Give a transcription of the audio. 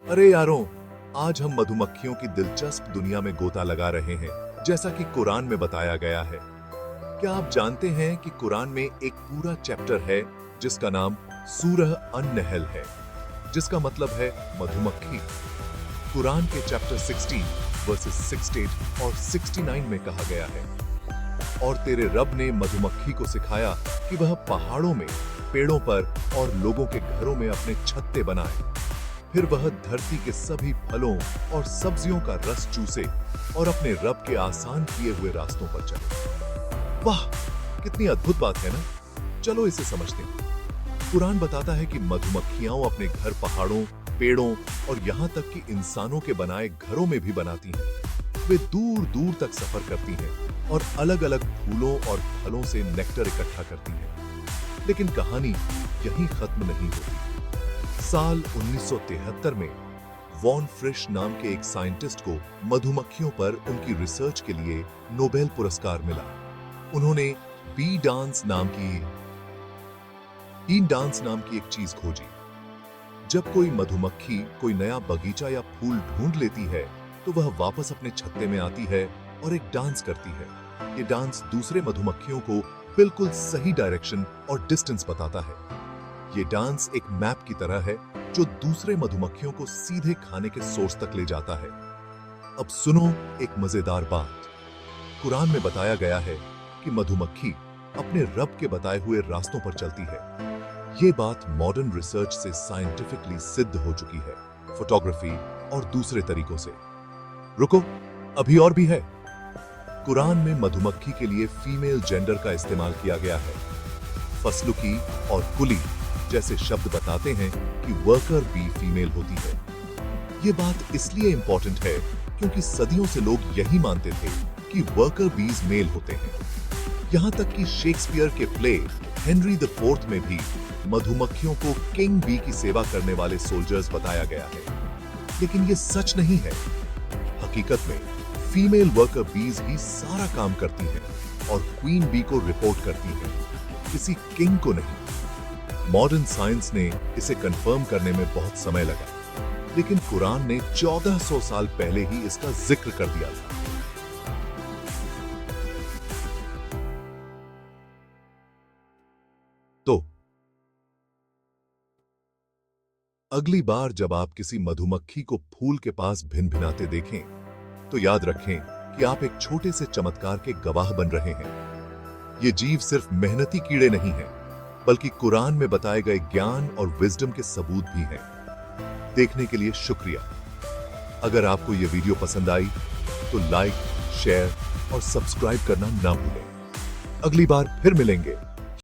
अरे यारों, आज हम मधुमक्खियों की दिलचस्प दुनिया में गोता लगा रहे हैं, जैसा कि कुरान में बताया गया है। क्या आप जानते हैं कि कुरान में एक पूरा चैप्टर है जिसका नाम सूरह अन-नहल है, जिसका मतलब है मधुमक्खी। कुरान के चैप्टर 16 वर्सेस 68 और 69 में कहा गया है, और तेरे रब ने मधुमक्खी को सिखाया कि वह पहाड़ों में, पेड़ों पर और लोगों के घरों में अपने छत्ते बनाए। फिर वह धरती के सभी फलों और सब्जियों का रस चूसे और अपने रब के आसान किए हुए रास्तों पर चले। वाह, कितनी अद्भुत बात है ना। चलो इसे समझते हैं। कुरान बताता है कि मधुमक्खियां अपने घर पहाड़ों, पेड़ों और यहाँ तक कि इंसानों के बनाए घरों में भी बनाती हैं। वे दूर दूर तक सफर करती हैं और अलग अलग फूलों और फलों से नेक्टर इकट्ठा करती हैं। लेकिन कहानी यहीं खत्म नहीं होती। साल 1973 में वॉन फ्रिश नाम के एक साइंटिस्ट को मधुमक्खियों पर उनकी रिसर्च के लिए नोबेल पुरस्कार मिला। उन्होंने बी डांस नाम की एक चीज खोजी। जब कोई मधुमक्खी कोई नया बगीचा या फूल ढूंढ लेती है, तो वह वापस अपने छत्ते में आती है और एक डांस करती है। ये डांस दूसरे मधुमक्खियों को बिल्कुल सही डायरेक्शन और डिस्टेंस बताता है। ये डांस एक मैप की तरह है जो दूसरे मधुमक्खियों को सीधे खाने के सोर्स तक ले जाता है। अब सुनो एक मजेदार बात। कुरान में बताया गया है कि मधुमक्खी अपने रब के बताए हुए रास्तों पर चलती है। ये बात मॉडर्न रिसर्च से साइंटिफिकली सिद्ध हो चुकी है, फोटोग्राफी और दूसरे तरीकों से। रुको, अभी और भी है। कुरान में मधुमक्खी के लिए फीमेल जेंडर का इस्तेमाल किया गया है। फसलुकी और कुली जैसे शब्द बताते हैं कि वर्कर बी फीमेल होती है। ये बात इसलिए इंपॉर्टेंट है क्योंकि सदियों से लोग यही मानते थे कि वर्कर बीज मेल होते हैं। यहां तक कि शेक्सपियर के प्ले हेनरी द फोर्थ में भी मधुमक्खियों को किंग बी की सेवा करने वाले सोल्जर्स बताया गया है। लेकिन ये सच नहीं है। हकीकत में फीमेल वर्कर बीज ही सारा काम करती हैं और क्वीन बी को रिपोर्ट करती हैं, किसी किंग को नहीं। मॉडर्न साइंस ने इसे कंफर्म करने में बहुत समय लगा, लेकिन कुरान ने 1400 साल पहले ही इसका जिक्र कर दिया था। तो अगली बार जब आप किसी मधुमक्खी को फूल के पास भिनभिनाते देखें, तो याद रखें कि आप एक छोटे से चमत्कार के गवाह बन रहे हैं। ये जीव सिर्फ मेहनती कीड़े नहीं हैं, बल्कि कुरान में बताए गए ज्ञान और विजडम के सबूत भी हैं। देखने के लिए शुक्रिया। अगर आपको यह वीडियो पसंद आई तो लाइक, शेयर और सब्सक्राइब करना ना भूलें। अगली बार फिर मिलेंगे।